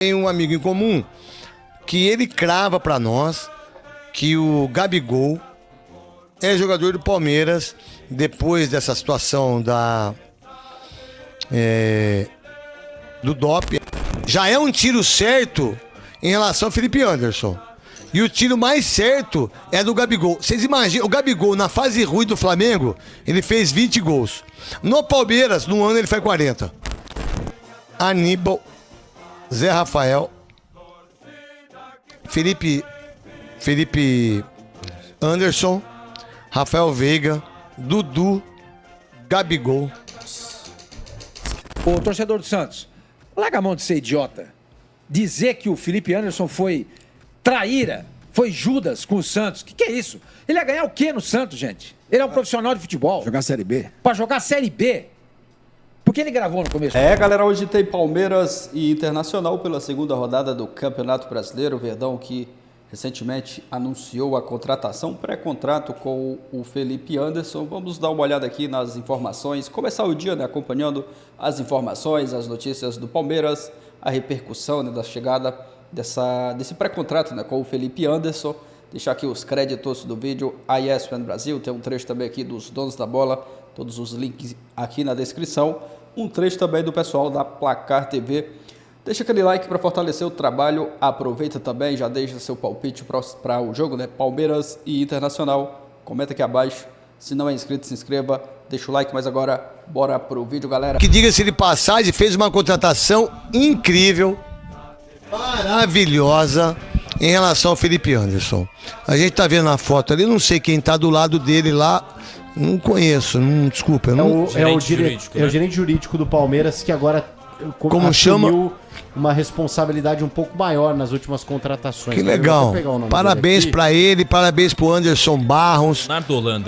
Tem um amigo em comum que ele crava pra nós que o Gabigol é jogador do Palmeiras depois dessa situação do doping. Já é um tiro certo em relação ao Felipe Anderson. E o tiro mais certo é do Gabigol. Vocês imaginam, o Gabigol na fase ruim do Flamengo, ele fez 20 gols. No Palmeiras, no ano ele faz 40. Aníbal, Zé Rafael, Felipe Anderson, Rafael Veiga, Dudu, Gabigol. O torcedor do Santos, larga a mão de ser idiota. Dizer que o Felipe Anderson foi traíra, foi Judas com o Santos. Que é isso? Ele ia ganhar o quê no Santos, gente? Ele é um profissional de futebol. Jogar Série B. Pra jogar Série B. Por que ele gravou no começo? Galera, hoje tem Palmeiras e Internacional pela segunda rodada do Campeonato Brasileiro. O Verdão que recentemente anunciou a contratação, pré-contrato com o Felipe Anderson. Vamos dar uma olhada aqui nas informações, começar o dia, né, acompanhando as informações, as notícias do Palmeiras, a repercussão, né, da chegada desse pré-contrato, né, com o Felipe Anderson. Deixar aqui os créditos do vídeo à ESPN Brasil, tem um trecho também aqui dos donos da bola, todos os links aqui na descrição. Um trecho também do pessoal da Placar TV. Deixa aquele like para fortalecer o trabalho. Aproveita também, já deixa seu palpite para o jogo, né? Palmeiras e Internacional. Comenta aqui abaixo. Se não é inscrito, se inscreva. Deixa o like, mas agora bora pro vídeo, galera. Que diga-se de passagem, fez uma contratação incrível, maravilhosa em relação ao Felipe Anderson. A gente tá vendo na foto ali, não sei quem tá do lado dele lá. Não conheço, desculpa. É o gerente jurídico do Palmeiras que agora assumiu uma responsabilidade um pouco maior nas últimas contratações. Que legal. Parabéns pra ele, parabéns pro Anderson Barros.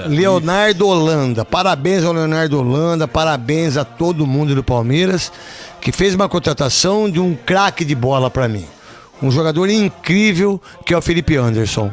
Leonardo Holanda. Parabéns ao Leonardo Holanda, parabéns a todo mundo do Palmeiras que fez uma contratação de um craque de bola pra mim. Um jogador incrível que é o Felipe Anderson.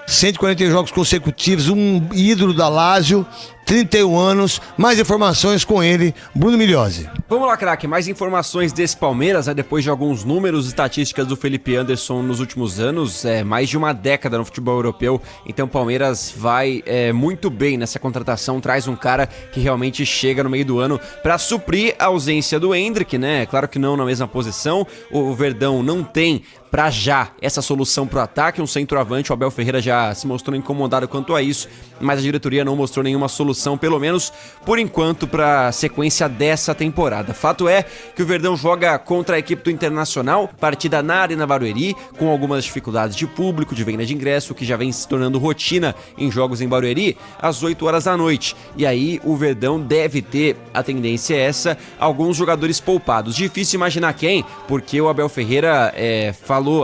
140 jogos consecutivos, um ídolo da Lazio, 31 anos. Mais informações com ele, Bruno Migliozzi. Vamos lá, craque, mais informações desse Palmeiras, depois de alguns números e estatísticas do Felipe Anderson nos últimos anos, mais de uma década no futebol europeu, então o Palmeiras vai muito bem nessa contratação, traz um cara que realmente chega no meio do ano para suprir a ausência do Endrick, né? Claro que não na mesma posição, o Verdão não tem para já essa solução pro ataque, um centroavante, o Abel Ferreira já se mostrou incomodado quanto a isso, mas a diretoria não mostrou nenhuma solução, pelo menos por enquanto, para a sequência dessa temporada. Fato é que o Verdão joga contra a equipe do Internacional, partida na Arena Barueri, com algumas dificuldades de público, de venda de ingresso, que já vem se tornando rotina em jogos em Barueri, às 8 horas da noite. E aí o Verdão deve ter, a tendência é essa, alguns jogadores poupados. Difícil imaginar quem, porque o Abel Ferreira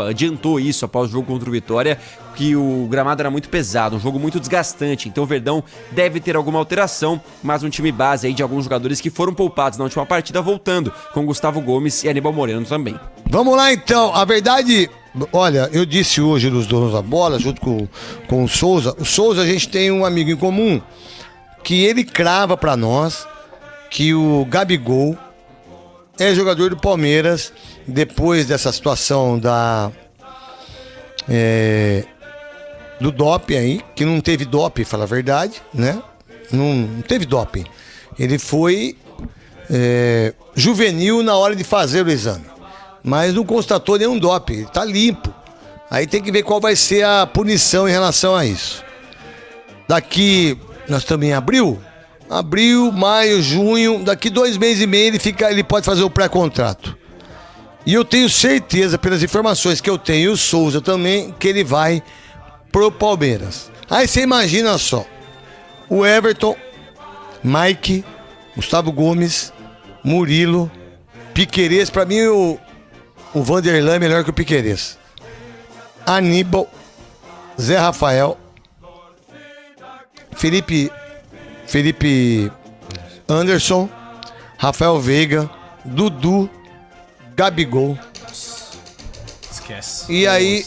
adiantou isso após o jogo contra o Vitória, que o gramado era muito pesado, um jogo muito desgastante, então o Verdão deve ter alguma alteração, mas um time base aí de alguns jogadores que foram poupados na última partida voltando, com Gustavo Gomes e Aníbal Moreno também. Vamos lá então, a verdade, olha, eu disse hoje dos donos da bola, junto com o Souza. O Souza, a gente tem um amigo em comum que ele crava pra nós que o Gabigol é jogador do Palmeiras depois dessa situação do doping aí, que não teve doping, fala a verdade, né? Não teve doping. Ele foi juvenil na hora de fazer o exame, mas não constatou nenhum doping, ele tá limpo. Aí tem que ver qual vai ser a punição em relação a isso. Daqui, nós estamos em abril, maio, junho, daqui 2 meses e meio ele pode fazer o pré-contrato. E eu tenho certeza, pelas informações que eu tenho, e o Souza também, que ele vai pro Palmeiras. Aí você imagina só, o Everton, Mike, Gustavo Gomes, Murilo, Piquerez, pra mim o Vanderlan é melhor que o Piquerez. Aníbal, Zé Rafael, Felipe Anderson, Rafael Veiga, Dudu, Gabigol. Esquece. E aí,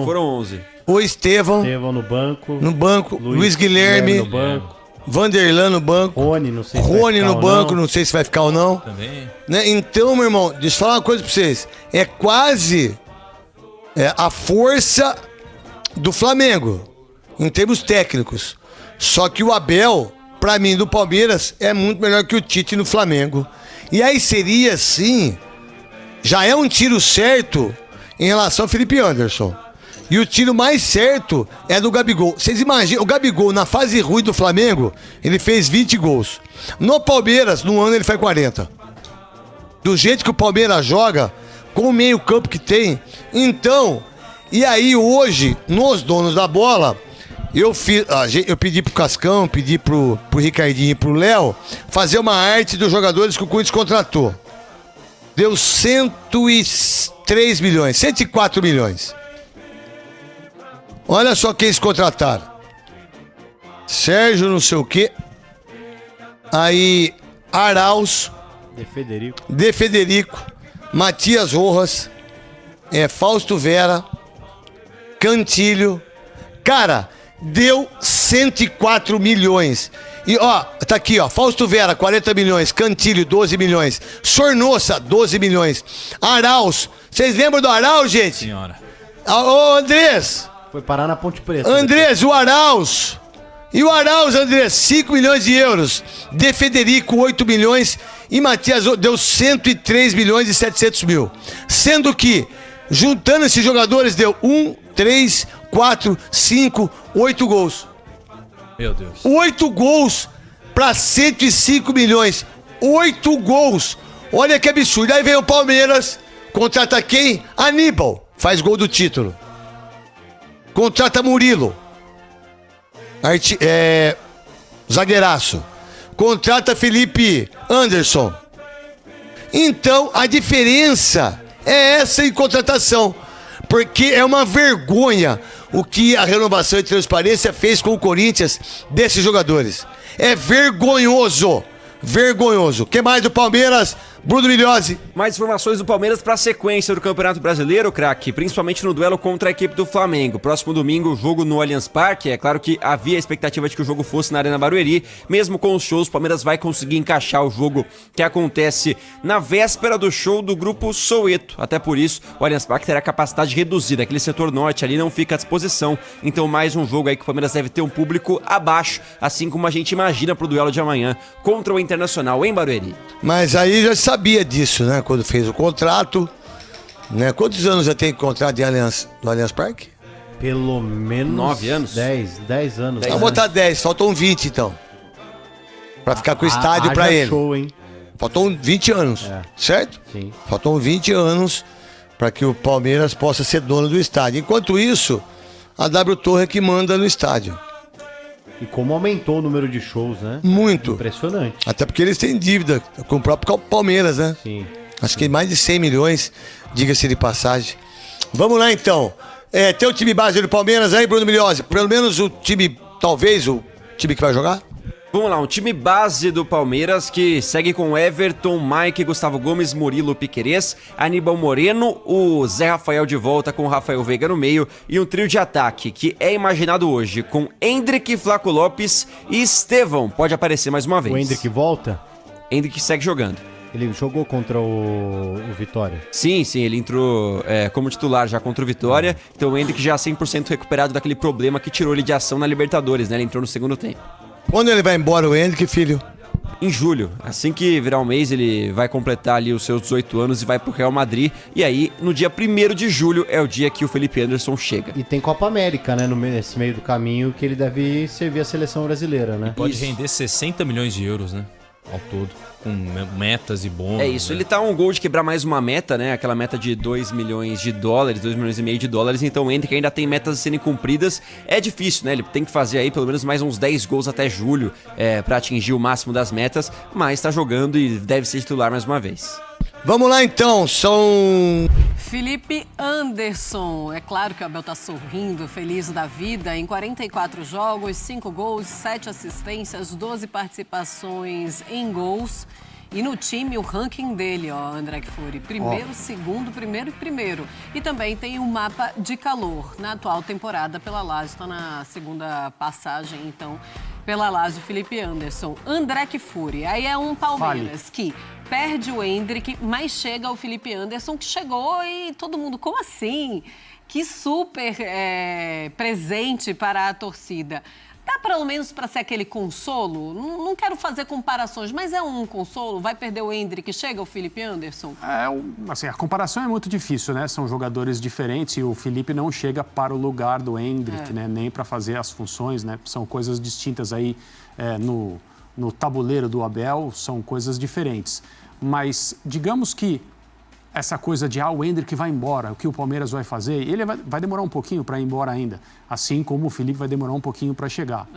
foram 11. O Estevão no banco. Luiz Guilherme. No banco. Vanderlan no banco. Rony, não sei se Rony vai ficar no banco, não sei se vai ficar ou não. Também. Né? Então, meu irmão, deixa eu falar uma coisa pra vocês. É quase a força do Flamengo, em termos técnicos. Só que o Abel, pra mim, do Palmeiras, é muito melhor que o Tite no Flamengo. E aí seria, sim, já é um tiro certo em relação ao Felipe Anderson. E o tiro mais certo é do Gabigol. Vocês imaginam, o Gabigol, na fase ruim do Flamengo, ele fez 20 gols. No Palmeiras, no ano, ele faz 40. Do jeito que o Palmeiras joga, com o meio campo que tem. Então, e aí hoje, nos donos da bola, eu pedi pro Cascão, pedi pro Ricardinho e pro Léo fazer uma arte dos jogadores que o Corinthians contratou. Deu 103 milhões, 104 milhões. Olha só quem eles contrataram. Sérgio não sei o quê. Aí, Arauz. De Federico. Matias Rojas. Fausto Vera. Cantilho. Cara, deu 104 milhões. E ó, tá aqui ó, Fausto Vera, 40 milhões. Cantilho, 12 milhões. Sornossa, 12 milhões. Arauz. Vocês lembram do Arauz, gente? Senhora. Ô, Andrés. Foi parar na Ponte Preta. Andrés, o Arauz. E o Arauz, Andrés, 5 milhões de euros. De Federico, 8 milhões. E Matias deu 103 milhões e 700 mil. Sendo que, juntando esses jogadores, deu 1, 3, 4, 5, 8 gols. Meu Deus. 8 gols para 105 milhões. 8 gols. Olha que absurdo. Aí vem o Palmeiras, contrata quem? Aníbal. Faz gol do título. Contrata Murilo. Zagueiraço. Contrata Felipe Anderson. Então, a diferença é essa em contratação. Porque é uma vergonha o que a renovação e transparência fez com o Corinthians desses jogadores. É vergonhoso. Vergonhoso. O que mais do Palmeiras? Bruno Milhozzi. Mais informações do Palmeiras para a sequência do Campeonato Brasileiro, craque, principalmente no duelo contra a equipe do Flamengo. Próximo domingo, jogo no Allianz Parque. É claro que havia a expectativa de que o jogo fosse na Arena Barueri. Mesmo com os shows, o Palmeiras vai conseguir encaixar o jogo que acontece na véspera do show do grupo Soweto. Até por isso, o Allianz Parque terá capacidade reduzida. Aquele setor norte ali não fica à disposição. Então, mais um jogo aí que o Palmeiras deve ter um público abaixo, assim como a gente imagina para o duelo de amanhã contra o Internacional em Barueri. Mas aí já sabia disso, né? Quando fez o contrato, né? Quantos anos já tem contrato do Allianz Parque? Pelo menos 9 anos? 10 anos. Vamos botar 10, faltam 20 então. Pra ficar com o estádio pra ele. Show, hein? Faltam 20 anos, certo? Sim. Faltam 20 anos para que o Palmeiras possa ser dono do estádio. Enquanto isso, a W Torre é que manda no estádio. E como aumentou o número de shows, né? Muito. Impressionante. Até porque eles têm dívida com o próprio Palmeiras, né? Sim. Acho que mais de 100 milhões, diga-se de passagem. Vamos lá, então. Tem o time base do Palmeiras aí, Bruno Milhozzi? Pelo menos o time, talvez, o time que vai jogar? Vamos lá, um time base do Palmeiras que segue com Everton, Mike, Gustavo Gomes, Murilo, Piquerez, Aníbal Moreno, o Zé Rafael de volta com o Rafael Veiga no meio e um trio de ataque que é imaginado hoje com Endrick, Flaco Lopes e Estevão. Pode aparecer mais uma vez. O Endrick volta? Endrick segue jogando. Ele jogou contra o Vitória? Sim, ele entrou como titular já contra o Vitória. Então o Endrick já 100% recuperado daquele problema que tirou ele de ação na Libertadores, né? Ele entrou no segundo tempo. Quando ele vai embora, o Endrick, filho? Em julho. Assim que virar um mês, ele vai completar ali os seus 18 anos e vai pro Real Madrid. E aí, no dia 1º de julho, é o dia que o Felipe Anderson chega. E tem Copa América, né? Nesse meio do caminho, que ele deve servir a seleção brasileira, né? Pode render 60 milhões de euros, né? Ao todo. Com metas e bônus. É isso, ele tá um gol de quebrar mais uma meta, né? Aquela meta de 2 milhões de dólares, 2 milhões e meio de dólares. Então o Endrick ainda tem metas a serem cumpridas. É difícil, né? Ele tem que fazer aí pelo menos mais uns 10 gols até julho pra atingir o máximo das metas. Mas tá jogando e deve ser titular mais uma vez. Vamos lá então, são... Felipe Anderson. É claro que o Abel tá sorrindo, feliz da vida. Em 44 jogos, 5 gols, 7 assistências, 12 participações em gols. E no time, o ranking dele, ó, André Kfouri. Primeiro, segundo, primeiro e primeiro. E também tem um mapa de calor na atual temporada pela Lazio. Está na segunda passagem, então, pela Lazio, Felipe Anderson. André Kfouri, aí é um Palmeiras que perde o Endrick, mas chega o Felipe Anderson, que chegou e todo mundo, como assim? Que super presente para a torcida. Dá pelo menos para ser aquele consolo? Não quero fazer comparações, mas é um consolo? Vai perder o Endrick, chega o Felipe Anderson? Assim, a comparação é muito difícil, né? São jogadores diferentes e o Felipe não chega para o lugar do Endrick, né? Nem para fazer as funções, né? São coisas distintas aí no tabuleiro do Abel, são coisas diferentes. Mas digamos que essa coisa de o Endrick vai embora, o que o Palmeiras vai fazer, ele vai demorar um pouquinho para ir embora ainda, assim como o Felipe vai demorar um pouquinho para chegar.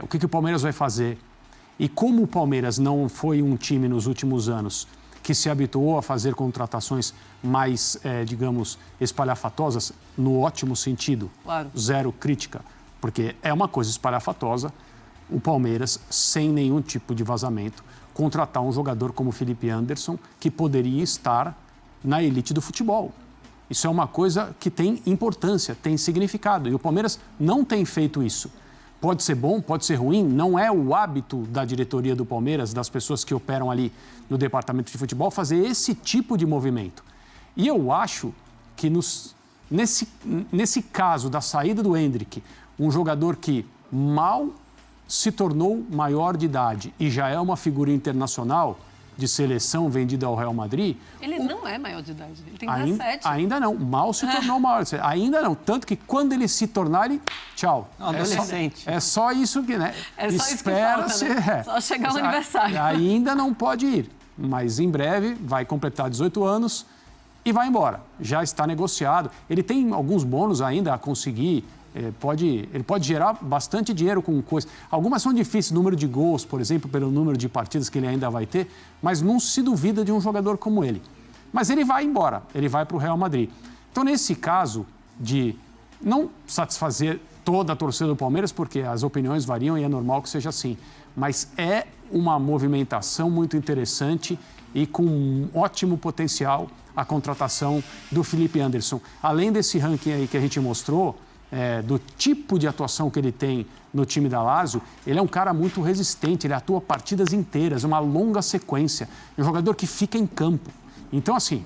O que o Palmeiras vai fazer? E como o Palmeiras não foi um time nos últimos anos que se habituou a fazer contratações mais, digamos, espalhafatosas, no ótimo sentido, claro. Zero crítica, porque é uma coisa espalhafatosa, o Palmeiras, sem nenhum tipo de vazamento, contratar um jogador como o Felipe Anderson, que poderia estar na elite do futebol. Isso é uma coisa que tem importância, tem significado. E o Palmeiras não tem feito isso. Pode ser bom, pode ser ruim, não é o hábito da diretoria do Palmeiras, das pessoas que operam ali no departamento de futebol, fazer esse tipo de movimento. E eu acho que nesse caso da saída do Endrick, um jogador que mal se tornou maior de idade e já é uma figura internacional de seleção vendida ao Real Madrid... Ele não é maior de idade, ele tem 17. Ainda não, mal se tornou maior. Ainda não, tanto que quando ele se tornar, ele... Tchau. Adolescente. É só isso que, né? É só isso que falta, né? Só chegar ao aniversário. Ainda não pode ir, mas em breve vai completar 18 anos e vai embora. Já está negociado. Ele tem alguns bônus ainda a conseguir... Ele pode gerar bastante dinheiro com coisas. Algumas são difíceis, número de gols, por exemplo, pelo número de partidas que ele ainda vai ter, mas não se duvida de um jogador como ele. Mas ele vai embora, ele vai para o Real Madrid. Então, nesse caso de não satisfazer toda a torcida do Palmeiras, porque as opiniões variam e é normal que seja assim, mas é uma movimentação muito interessante e com um ótimo potencial a contratação do Felipe Anderson. Além desse ranking aí que a gente mostrou, do tipo de atuação que ele tem no time da Lazio, ele é um cara muito resistente, ele atua partidas inteiras, uma longa sequência, é um jogador que fica em campo. Então, assim,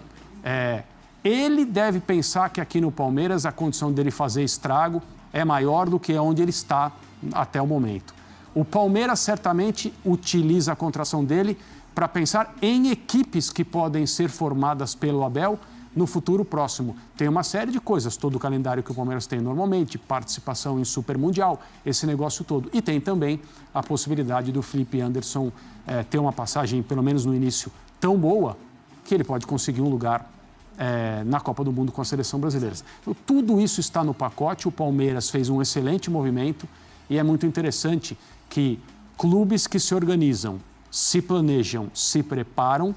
ele deve pensar que aqui no Palmeiras a condição dele fazer estrago é maior do que onde ele está até o momento. O Palmeiras certamente utiliza a contratação dele para pensar em equipes que podem ser formadas pelo Abel no futuro próximo. Tem uma série de coisas, todo o calendário que o Palmeiras tem normalmente, participação em Super Mundial, esse negócio todo. E tem também a possibilidade do Felipe Anderson ter uma passagem, pelo menos no início, tão boa, que ele pode conseguir um lugar na Copa do Mundo com a seleção brasileira. Então, tudo isso está no pacote, o Palmeiras fez um excelente movimento e é muito interessante que clubes que se organizam, se planejam, se preparam,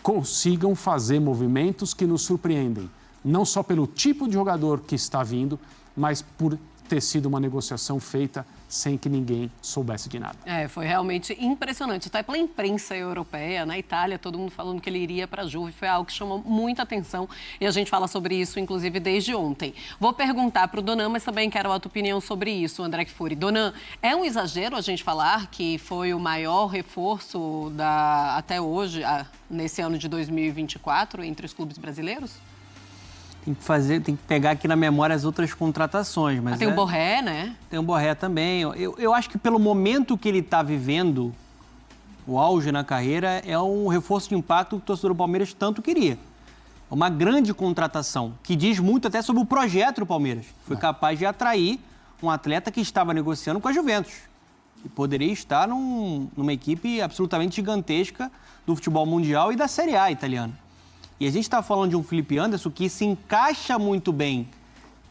consigam fazer movimentos que nos surpreendem, não só pelo tipo de jogador que está vindo, mas por ter sido uma negociação feita sem que ninguém soubesse de nada. Foi realmente impressionante. Até pela imprensa europeia, na Itália, todo mundo falando que ele iria para a Juve, foi algo que chamou muita atenção e a gente fala sobre isso, inclusive, desde ontem. Vou perguntar para o Donan, mas também quero a tua opinião sobre isso, André Kfouri. Donan, é um exagero a gente falar que foi o maior reforço até hoje, nesse ano de 2024, entre os clubes brasileiros? Tem que pegar aqui na memória as outras contratações. Mas tem o Borré, né? Tem o Borré também. Eu acho que pelo momento que ele está vivendo, o auge na carreira, é um reforço de impacto que o torcedor do Palmeiras tanto queria. É uma grande contratação, que diz muito até sobre o projeto do Palmeiras. Foi capaz de atrair um atleta que estava negociando com a Juventus. E poderia estar numa equipe absolutamente gigantesca do futebol mundial e da Série A italiana. E a gente está falando de um Felipe Anderson que se encaixa muito bem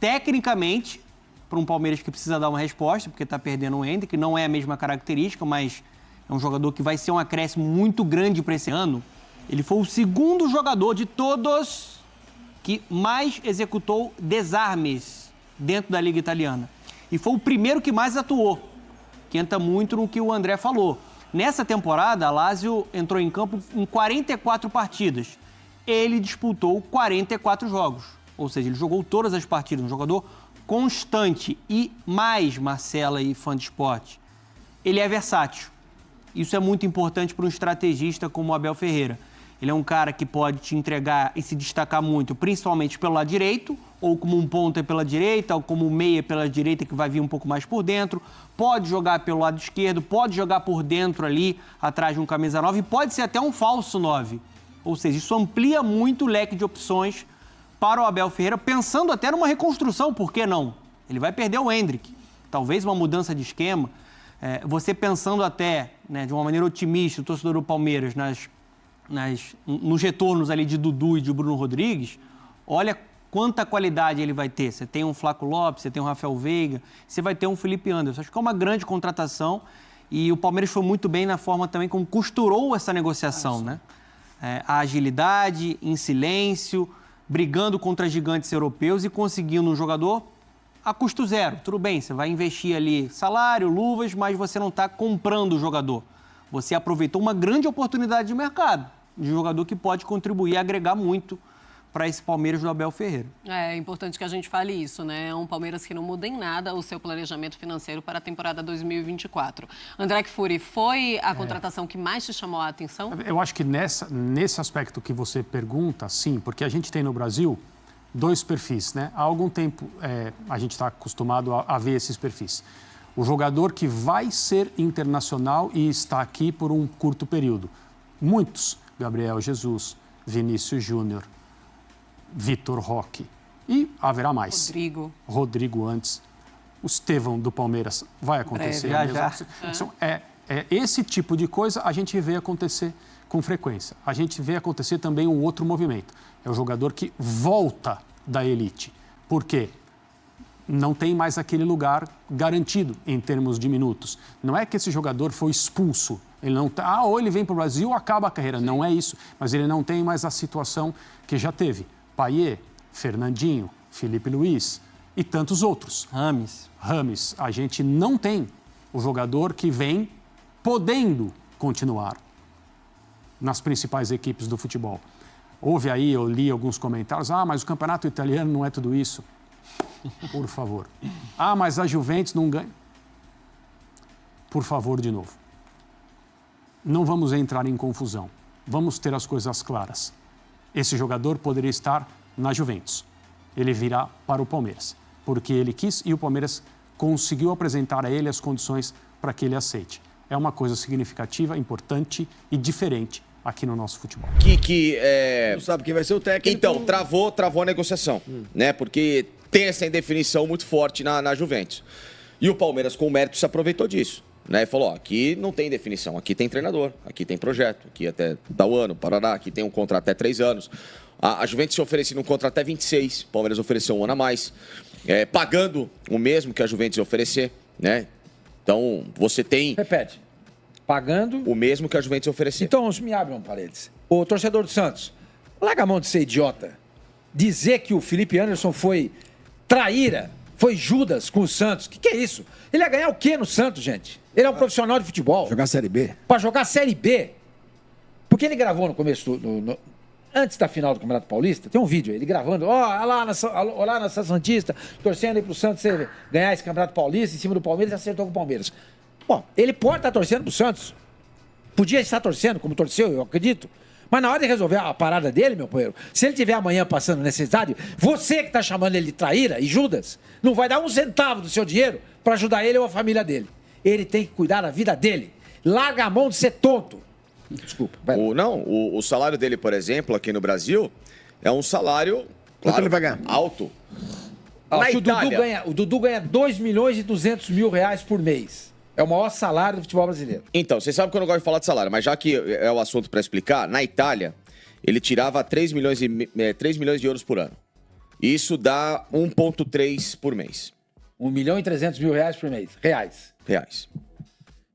tecnicamente para um Palmeiras que precisa dar uma resposta, porque está perdendo o Endrick, que não é a mesma característica, mas é um jogador que vai ser um acréscimo muito grande para esse ano. Ele foi o segundo jogador de todos que mais executou desarmes dentro da Liga Italiana. E foi o primeiro que mais atuou, que entra muito no que o André falou. Nessa temporada, a Lazio entrou em campo em 44 partidas. Ele disputou 44 jogos, ou seja, ele jogou todas as partidas, um jogador constante. E mais, Marcela e fã de esporte, ele é versátil. Isso é muito importante para um estrategista como o Abel Ferreira. Ele é um cara que pode te entregar e se destacar muito, principalmente pelo lado direito, ou como um ponta pela direita, ou como um meia pela direita que vai vir um pouco mais por dentro. Pode jogar pelo lado esquerdo, pode jogar por dentro ali, atrás de um camisa 9, e pode ser até um falso 9. Ou seja, isso amplia muito o leque de opções para o Abel Ferreira, pensando até numa reconstrução, por que não? Ele vai perder o Endrick, talvez uma mudança de esquema. Você pensando até, né, de uma maneira otimista, o torcedor do Palmeiras, nos retornos ali de Dudu e de Bruno Rodrigues, olha quanta qualidade ele vai ter. Você tem um Flaco Lopes, você tem um Rafael Veiga, você vai ter um Felipe Anderson. Acho que é uma grande contratação e o Palmeiras foi muito bem na forma também como costurou essa negociação, né? A agilidade, em silêncio, brigando contra gigantes europeus e conseguindo um jogador a custo zero. Tudo bem, você vai investir ali salário, luvas, mas você não está comprando o jogador. Você aproveitou uma grande oportunidade de mercado, de jogador que pode contribuir e agregar muito para esse Palmeiras do Abel Ferreira. É importante que a gente fale isso, né? É um Palmeiras que não muda em nada o seu planejamento financeiro para a temporada 2024. André Kfouri, foi a contratação que mais te chamou a atenção? Eu acho que nesse aspecto que você pergunta, sim, porque a gente tem no Brasil 2 perfis, né? Há algum tempo a gente está acostumado a ver esses perfis. O jogador que vai ser internacional e está aqui por um curto período. Muitos, Gabriel Jesus, Vinícius Júnior, Vitor Roque e haverá mais. Rodrigo antes. O Estevão do Palmeiras vai acontecer. Já. Então, esse tipo de coisa a gente vê acontecer com frequência. A gente vê acontecer também um outro movimento. É o jogador que volta da elite. Por quê? Não tem mais aquele lugar garantido em termos de minutos. Não é que esse jogador foi expulso. Ele não tá, ou ele vem para o Brasil ou acaba a carreira. Não é isso. Mas ele não tem mais a situação que já teve. Payet, Fernandinho, Felipe Luiz e tantos outros. Rames. A gente não tem o jogador que vem podendo continuar nas principais equipes do futebol. Houve aí, eu li alguns comentários, mas o campeonato italiano não é tudo isso. Por favor. Mas a Juventus não ganha. Por favor, de novo. Não vamos entrar em confusão. Vamos ter as coisas claras. Esse jogador poderia estar na Juventus. Ele virá para o Palmeiras, porque ele quis e o Palmeiras conseguiu apresentar a ele as condições para que ele aceite. É uma coisa significativa, importante e diferente aqui no nosso futebol. Não sabe quem vai ser o técnico. Então, travou a negociação, né? Porque tem essa indefinição muito forte na Juventus. E o Palmeiras, com o mérito, se aproveitou disso. Né? E falou, aqui não tem definição, aqui tem treinador, aqui tem projeto, aqui até tal ano, Paraná, aqui tem um contrato até 3 anos. A Juventus se ofereceu um contrato até 26, o Palmeiras ofereceu um ano a mais, pagando o mesmo que a Juventus ia oferecer, né? Então, você tem... Repete. Pagando... o mesmo que a Juventus ia oferecer. Então, me abre um parênteses. O torcedor do Santos, larga a mão de ser idiota. Dizer que o Felipe Anderson foi traíra, foi Judas com o Santos. O que é isso? Ele ia ganhar o quê no Santos, gente? Ele é um profissional de futebol. Jogar Série B. Pra jogar Série B. Porque ele gravou no começo, antes da final do Campeonato Paulista, tem um vídeo aí, ele gravando, lá na São Santista, torcendo aí pro Santos ganhar esse Campeonato Paulista em cima do Palmeiras e acertou com o Palmeiras. Bom, ele pode estar torcendo pro Santos. Podia estar torcendo, como torceu, eu acredito. Mas na hora de resolver a parada dele, meu companheiro, se ele tiver amanhã passando necessidade, você que está chamando ele de traíra e Judas, não vai dar um centavo do seu dinheiro para ajudar ele ou a família dele. Ele tem que cuidar da vida dele. Larga a mão de ser tonto. Desculpa. O salário dele, por exemplo, aqui no Brasil, é um salário, claro, ele vai ganhar? Alto. O Dudu ganha 2 milhões e 200 mil reais por mês. É o maior salário do futebol brasileiro. Então, vocês sabem que eu não gosto de falar de salário, mas já que é o assunto para explicar, na Itália, ele tirava 3 milhões de euros por ano. Isso dá 1,3 por mês. 1 milhão e 300 mil reais por mês. Reais.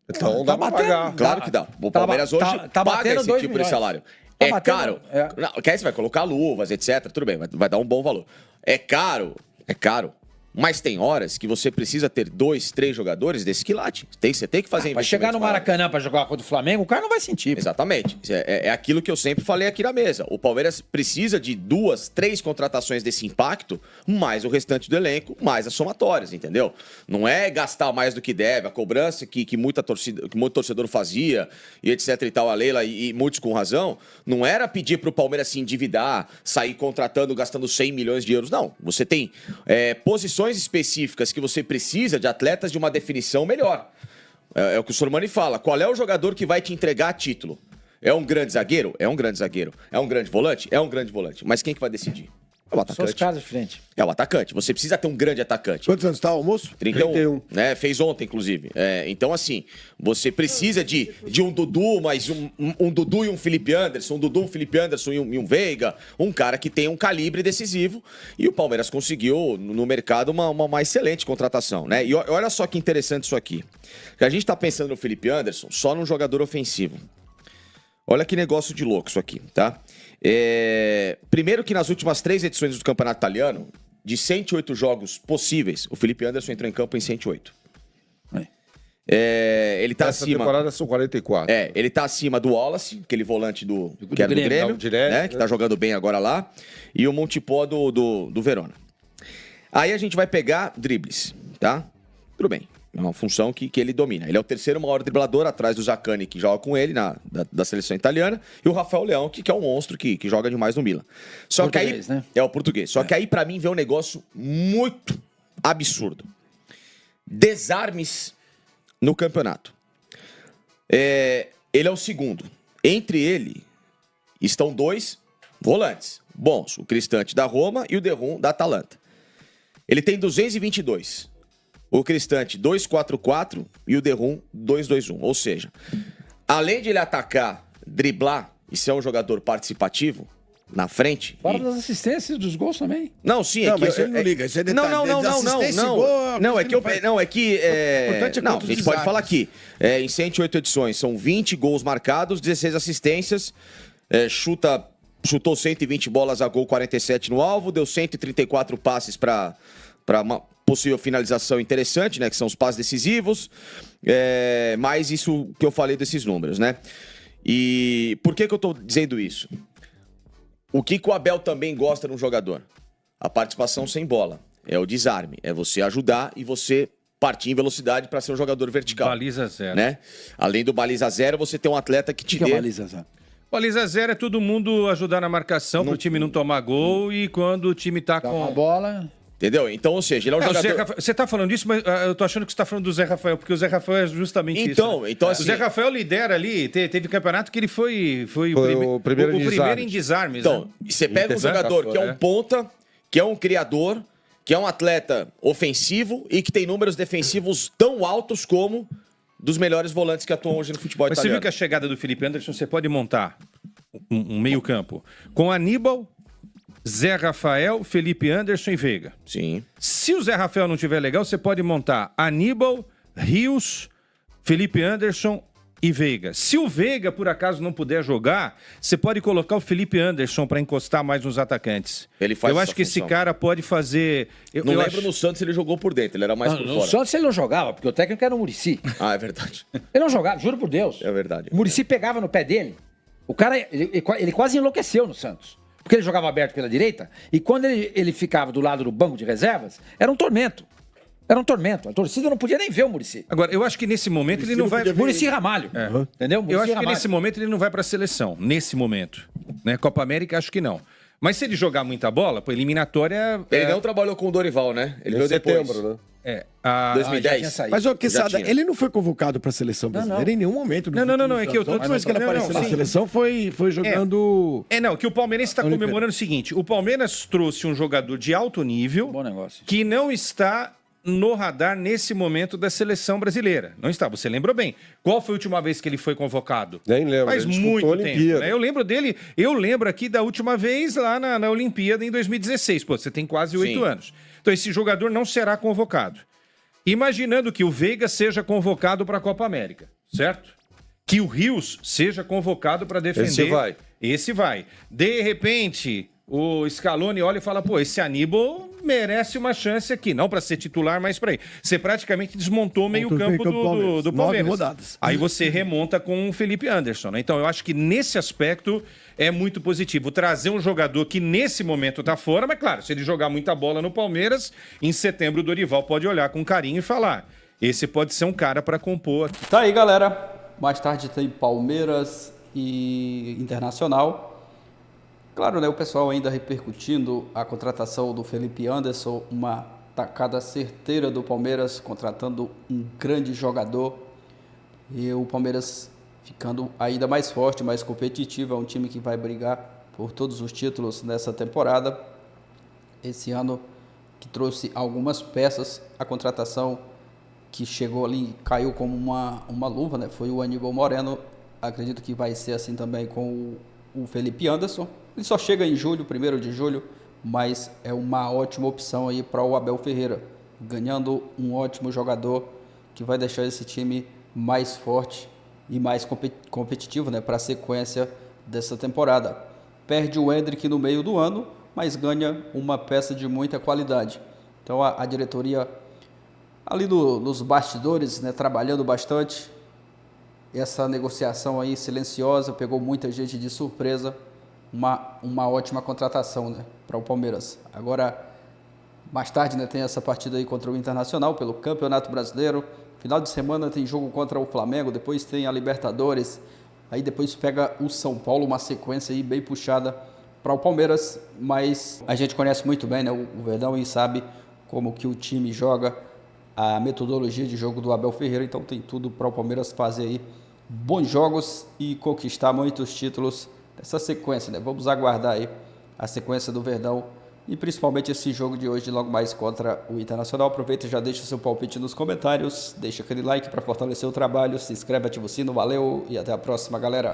Então dá pra pagar. Claro que dá. O Palmeiras hoje paga esse tipo milhões. de salário. Caro. Não, que aí você vai colocar luvas, etc. Tudo bem, vai dar um bom valor. É caro. Mas tem horas que você precisa ter 2, 3 jogadores desse quilate. Você tem que fazer Vai chegar no Maracanã para jogar contra o Flamengo, o cara não vai sentir. Exatamente. É aquilo que eu sempre falei aqui na mesa. O Palmeiras precisa de 2, 3 contratações desse impacto, mais o restante do elenco, mais as somatórias, entendeu? Não é gastar mais do que deve, a cobrança que muito torcedor fazia, e etc e tal, a Leila e muitos com razão, não era pedir para o Palmeiras se endividar, sair contratando, gastando 100 milhões de euros, não. Você tem posições específicas que você precisa de atletas de uma definição melhor. É o que o Sormani fala. Qual é o jogador que vai te entregar título? É um grande zagueiro? É um grande zagueiro. É um grande volante? É um grande volante. Mas quem que vai decidir? É o atacante. Só os caras de frente. É o atacante. Você precisa ter um grande atacante. Quantos anos está o almoço? 31. Né? Fez ontem, inclusive. Então, assim, você precisa de um Dudu, mas um Dudu e um Felipe Anderson, um Dudu, um Felipe Anderson e um Veiga, um cara que tem um calibre decisivo. E o Palmeiras conseguiu, no mercado, uma excelente contratação, né? E olha só que interessante isso aqui. Que a gente tá pensando no Felipe Anderson só num jogador ofensivo. Olha que negócio de louco isso aqui, tá? Primeiro que nas últimas 3 edições do Campeonato Italiano, de 108 jogos possíveis, o Felipe Anderson entrou em campo em 108. Ele tá Essa acima... temporada são 44. Ele tá acima do Wallace, aquele volante que era do Grêmio, né? Que tá jogando bem agora lá, e o Montipó do Verona. Aí a gente vai pegar dribles, tá? Tudo bem. É uma função que ele domina. Ele é o terceiro maior driblador atrás do Zaccagni, que joga com ele da seleção italiana, e o Rafael Leão, que é um monstro que joga demais no Milan. Só português, que aí, né? É o português. Só que aí, pra mim, vem um negócio muito absurdo. Desarmes no campeonato. Ele é o segundo. Entre ele estão 2 volantes bons. O Cristante da Roma e o Derrum da Atalanta. Ele tem 222. O Cristante 2-4-4 e o Derrum 2-2-1. Ou seja, além de ele atacar, driblar e ser um jogador participativo na frente... Fora das assistências dos gols também. Não, sim. Não, mas você não liga. Isso é detalhe. Não, é que... Não, a gente pode falar aqui. Em 108 edições, são 20 gols marcados, 16 assistências, chutou 120 bolas a gol, 47 no alvo, deu 134 passes para uma possível finalização interessante, né? Que são os passes decisivos. Mais isso que eu falei desses números, né? E por que eu tô dizendo isso? O que o Abel também gosta num jogador? A participação sem bola. É o desarme. É você ajudar e você partir em velocidade para ser um jogador vertical. Baliza zero. Né? Além do baliza zero, você tem um atleta que te dê... O que é baliza zero? Baliza zero é todo mundo ajudar na marcação para o time não tomar gol e quando o time tá com... a bola... Entendeu? Então, ou seja, ele é um jogador... Você tá falando isso, mas eu tô achando que você tá falando do Zé Rafael, porque o Zé Rafael é justamente isso. Né? Então, assim... O Zé Rafael lidera ali, teve campeonato que ele foi o primeiro em desarmes. Então, você pega um jogador que é um ponta, que é um criador, que é um atleta ofensivo e que tem números defensivos tão altos como dos melhores volantes que atuam hoje no futebol italiano. Mas você viu que a chegada do Felipe Anderson, você pode montar um meio campo com Aníbal, Zé Rafael, Felipe Anderson e Veiga. Sim. Se o Zé Rafael não tiver legal, você pode montar Aníbal, Rios, Felipe Anderson e Veiga. Se o Veiga, por acaso, não puder jogar, você pode colocar o Felipe Anderson para encostar mais nos atacantes. Ele faz Eu acho que esse cara pode fazer... Não lembro no Santos ele jogou por dentro, ele era mais por fora. No Santos ele não jogava, porque o técnico era o Muricy. Ah, é verdade. Ele não jogava, juro por Deus. É verdade. O Muricy pegava no pé dele. O cara, ele quase enlouqueceu no Santos. Porque ele jogava aberto pela direita, e quando ele ficava do lado do banco de reservas, era um tormento. Era um tormento. A torcida não podia nem ver o Muricy. Agora, eu acho que nesse momento ele não vai... Muricy Ramalho. Entendeu? Eu acho que nesse momento ele não vai para a seleção. Nesse momento. Né? Copa América, acho que não. Mas se ele jogar muita bola, pô, eliminatória... Ele não trabalhou com o Dorival, né? Ele veio depois. Setembro, né? 2010. Mas, Quesada, ele não foi convocado para a seleção brasileira em nenhum momento. Não, é que eu tô... Mas que ele apareceu na seleção foi jogando... Que o Palmeirense está comemorando o seguinte, o Palmeiras trouxe um jogador de alto nível... Bom negócio. Que não está no radar nesse momento da seleção brasileira. Não está, você lembrou bem. Qual foi a última vez que ele foi convocado? Nem lembro. Faz muito tempo. Né? Eu lembro dele, eu lembro aqui da última vez lá na Olimpíada em 2016. Pô, você tem quase 8 anos. Então esse jogador não será convocado. Imaginando que o Veiga seja convocado para a Copa América, certo? Que o Rios seja convocado para defender. Esse vai. De repente, o Scaloni olha e fala, pô, esse Aníbal merece uma chance aqui. Não para ser titular, mas para ir. Você praticamente desmontou meio campo do Palmeiras. 9 rodadas. Aí você remonta com o Felipe Anderson, né? Então eu acho que nesse aspecto é muito positivo. Trazer um jogador que nesse momento está fora, mas claro, se ele jogar muita bola no Palmeiras, em setembro o Dorival pode olhar com carinho e falar: esse pode ser um cara para compor aqui. Tá aí, galera. Mais tarde tem Palmeiras e Internacional. Claro, né, o pessoal ainda repercutindo a contratação do Felipe Anderson, uma tacada certeira do Palmeiras, contratando um grande jogador. E o Palmeiras ficando ainda mais forte, mais competitivo. É um time que vai brigar por todos os títulos nessa temporada. Esse ano que trouxe algumas peças, a contratação que chegou ali, caiu como uma luva, né? Foi o Aníbal Moreno. Acredito que vai ser assim também com o Felipe Anderson. Ele só chega em julho, 1º de julho, mas é uma ótima opção aí para o Abel Ferreira, ganhando um ótimo jogador que vai deixar esse time mais forte e mais competitivo, né, para a sequência dessa temporada. Perde o Endrick no meio do ano, mas ganha uma peça de muita qualidade. Então a diretoria ali nos bastidores, né, trabalhando bastante. Essa negociação aí silenciosa pegou muita gente de surpresa. Uma ótima contratação, né, para o Palmeiras. Agora, mais tarde, né, tem essa partida aí contra o Internacional pelo Campeonato Brasileiro. Final de semana tem jogo contra o Flamengo, depois tem a Libertadores. Aí depois pega o São Paulo, uma sequência aí bem puxada para o Palmeiras. Mas a gente conhece muito bem, né, o Verdão, e sabe como que o time joga, a metodologia de jogo do Abel Ferreira. Então tem tudo para o Palmeiras fazer aí bons jogos e conquistar muitos títulos essa sequência, né? Vamos aguardar aí a sequência do Verdão e principalmente esse jogo de hoje, logo mais contra o Internacional. Aproveita e já deixa seu palpite nos comentários, deixa aquele like para fortalecer o trabalho, se inscreve, ativa o sino, valeu e até a próxima, galera.